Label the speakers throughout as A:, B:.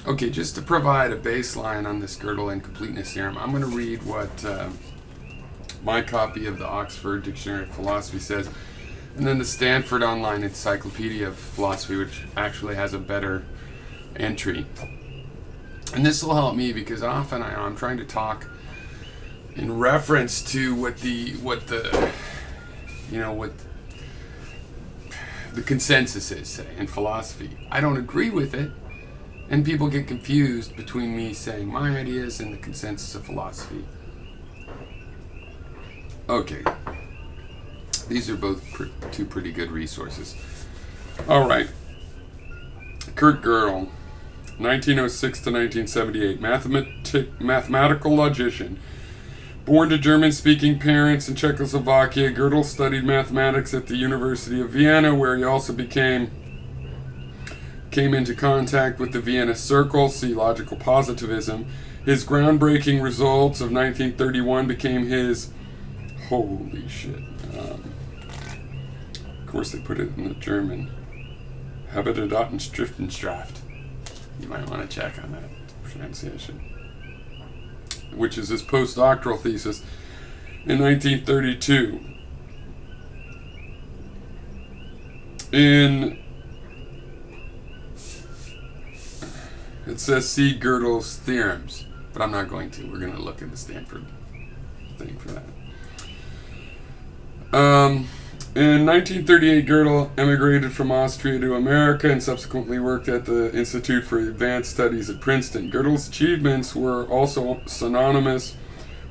A: Okay, just to provide a baseline on this Gödel incompleteness theorem, I'm going to read what my copy of the Oxford Dictionary of Philosophy says, and then the Stanford Online Encyclopedia of Philosophy, which actually has a better entry. And this will help me because often I'm trying to talk in reference to what the consensus is, say, in philosophy. I don't agree with it, and people get confused between me saying my ideas and the consensus of philosophy. Okay, these are both two pretty good resources. All right, Kurt Gödel, 1906 to 1978, mathematical logician. Born to German-speaking parents in Czechoslovakia, Gödel studied mathematics at the University of Vienna, where he also came into contact with the Vienna Circle, see logical positivism. His groundbreaking results of 1931 became his... Holy shit. Of course they put it in the German. Habitat-Schriftenstraft. You might want to check on that pronunciation. Which is his postdoctoral thesis in 1932. It says see Gödel's theorems, but I'm not going to. We're going to look at the Stanford thing for that. In 1938, Gödel emigrated from Austria to America and subsequently worked at the Institute for Advanced Studies at Princeton. Gödel's achievements were also synonymous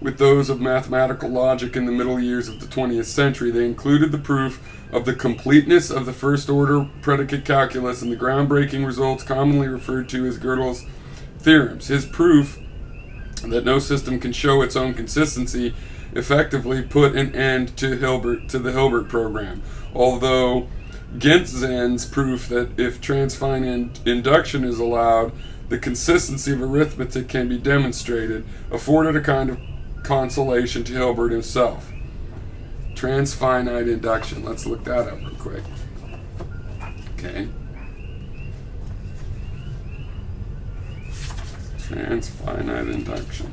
A: with those of mathematical logic in the middle years of the 20th century. They included the proof of the completeness of the first-order predicate calculus and the groundbreaking results commonly referred to as Gödel's theorems. His proof that no system can show its own consistency effectively put an end to the Hilbert program, although Gentz's proof that if transfine induction is allowed, the consistency of arithmetic can be demonstrated, afforded a kind of consolation to Hilbert himself. Transfinite induction. Let's look that up real quick. Okay. Transfinite induction.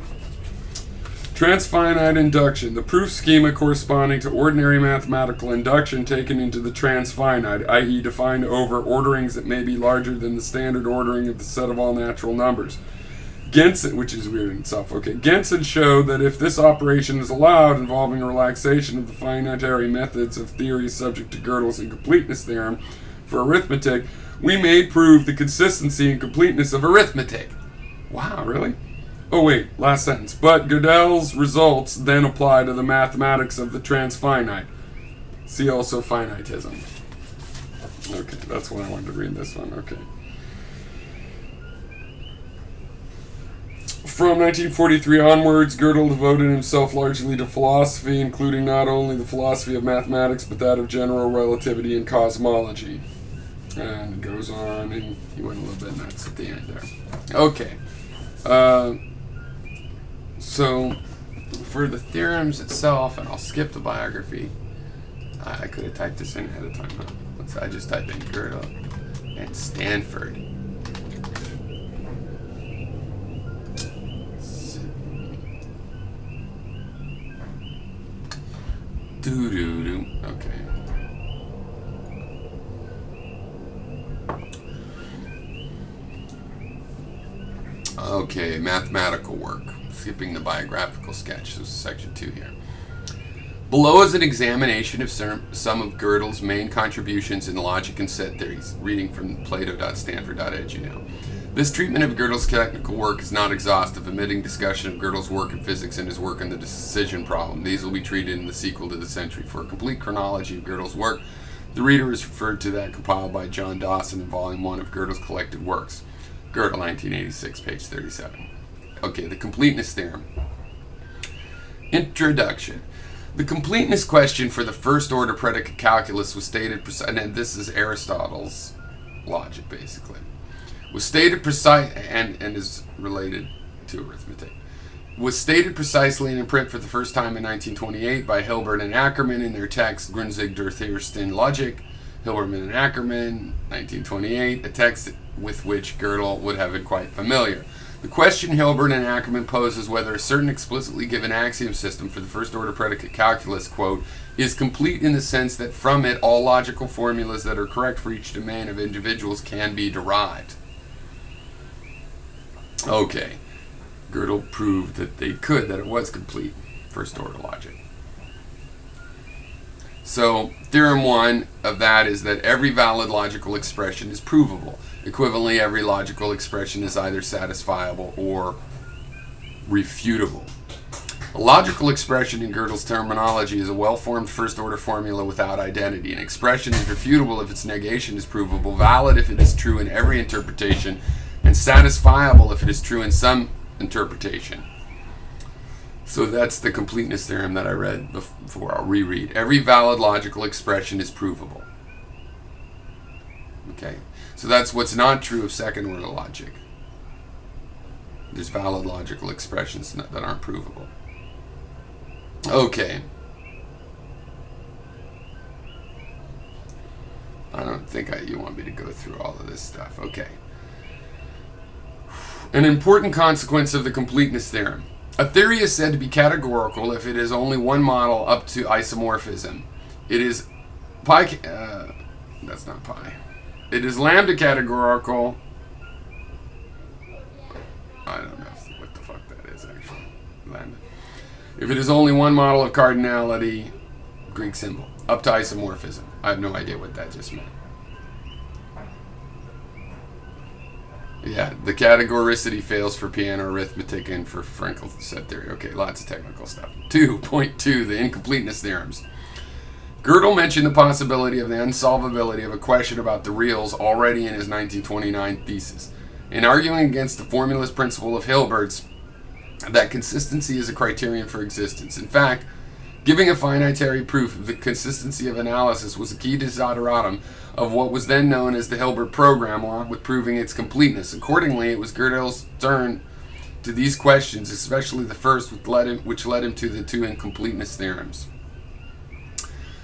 A: Transfinite induction, the proof schema corresponding to ordinary mathematical induction taken into the transfinite, i.e. defined over orderings that may be larger than the standard ordering of the set of all natural numbers. Gentzen, which is weird in itself, okay. Gentzen showed that if this operation is allowed, involving a relaxation of the finitary methods of theories subject to Gödel's incompleteness theorem for arithmetic, we may prove the consistency and completeness of arithmetic. Wow, really? Oh wait, last sentence. But Gödel's results then apply to the mathematics of the transfinite. See also finitism. Okay, that's why I wanted to read this one. Okay. From 1943 onwards, Gödel devoted himself largely to philosophy, including not only the philosophy of mathematics, but that of general relativity and cosmology. And it goes on, and he went a little bit nuts at the end there. Okay. So, for the theorems itself, and I'll skip the biography. I could have typed this in ahead of time. I just typed in Gödel and Stanford. Doo-doo-doo. Okay. Okay, mathematical work. Skipping the biographical sketch. This is section 2 here. Below is an examination of some of Gödel's main contributions in logic and set theories. Reading from plato.stanford.edu now. This treatment of Gödel's technical work is not exhaustive, omitting discussion of Gödel's work in physics and his work on the decision problem. These will be treated in the sequel to this entry. For a complete chronology of Gödel's work, the reader is referred to that compiled by John Dawson in Volume 1 of Gödel's collected works. Gödel, 1986, page 37. Okay, the completeness theorem. Introduction. The completeness question for the first-order predicate calculus was stated, and this is Aristotle's logic, basically, was stated and is related to arithmetic. Was stated precisely and in print for the first time in 1928 by Hilbert and Ackermann in their text Grundzüge der theoretischen Logik. Hilberman and Ackermann, 1928, a text with which Gödel would have been quite familiar. The question Hilbert and Ackermann pose is whether a certain explicitly given axiom system for the first-order predicate calculus, quote, is complete in the sense that from it all logical formulas that are correct for each domain of individuals can be derived. Okay, Gödel proved that they could, that it was complete first-order logic. So, theorem 1 of that is that every valid logical expression is provable. Equivalently, every logical expression is either satisfiable or refutable. A logical expression in Gödel's terminology is a well-formed first-order formula without identity. An expression is refutable if its negation is provable, valid if it is true in every interpretation, and satisfiable if it is true in some interpretation. So that's the completeness theorem that I read before. I'll reread. Every valid logical expression is provable. Okay, so that's what's not true of second-order logic. There's valid logical expressions that aren't provable. Okay. I don't think you want me to go through all of this stuff. Okay. An important consequence of the completeness theorem. A theory is said to be categorical if it is only one model up to isomorphism. It is that's not pi. It is lambda categorical. I don't know what the fuck that is actually. Lambda. If it is only one model of cardinality, Greek symbol, up to isomorphism. I have no idea what that just meant. Yeah, the categoricity fails for piano arithmetic and for Frenkel set theory. Okay, lots of technical stuff. 2.2, the incompleteness theorems. Gödel mentioned the possibility of the unsolvability of a question about the reals already in his 1929 thesis. In arguing against the formulist principle of Hilbert's, that consistency is a criterion for existence. In fact, giving a finitary proof of the consistency of analysis was a key desideratum of what was then known as the Hilbert program, along with proving its completeness. Accordingly, it was Gödel's turn to these questions, especially the first, which led him to the two incompleteness theorems.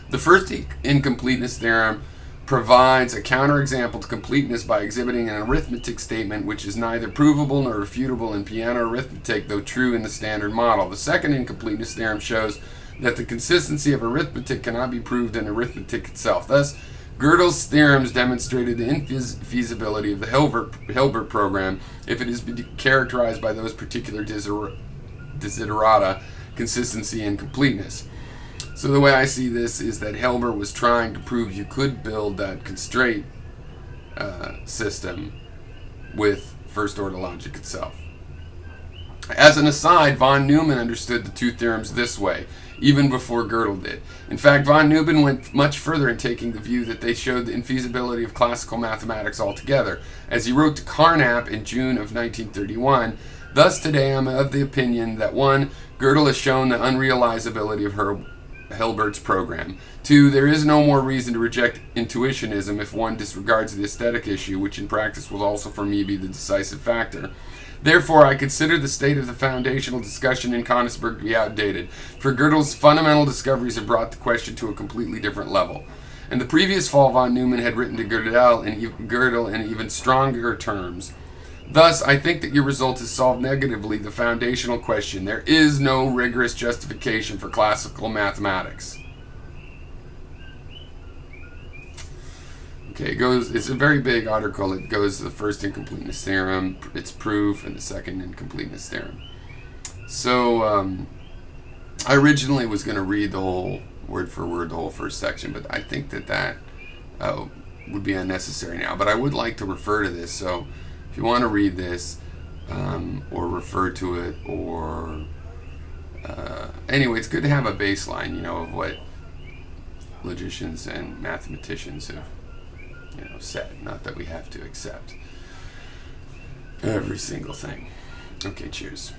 A: The first incompleteness theorem provides a counterexample to completeness by exhibiting an arithmetic statement which is neither provable nor refutable in piano arithmetic, though true in the standard model. The second incompleteness theorem shows that the consistency of arithmetic cannot be proved in arithmetic itself. Thus, Gödel's theorems demonstrated the infeasibility of the Hilbert program if it is characterized by those particular desiderata, consistency and completeness. So the way I see this is that Hilbert was trying to prove you could build that constraint system with first-order logic itself. As an aside, von Neumann understood the two theorems this way, even before Gödel did. In fact, von Neumann went much further in taking the view that they showed the infeasibility of classical mathematics altogether. As he wrote to Carnap in June of 1931, thus today I'm of the opinion that 1. Gödel has shown the unrealizability of Hilbert's program. 2. There is no more reason to reject intuitionism if one disregards the aesthetic issue, which in practice will also for me be the decisive factor. Therefore, I consider the state of the foundational discussion in Königsberg to be outdated, for Gödel's fundamental discoveries have brought the question to a completely different level. In the previous fall, von Neumann had written to Gödel in even stronger terms. Thus, I think that your result has solved negatively the foundational question. There is no rigorous justification for classical mathematics. Okay, it's a very big article. It goes to the first incompleteness theorem, its proof, and the second incompleteness theorem. So, I originally was going to read the whole, word for word, the whole first section, but I think that would be unnecessary now. But I would like to refer to this, so if you want to read this, or refer to it, or anyway, it's good to have a baseline, of what logicians and mathematicians have said. Not that we have to accept every single thing. Okay, cheers.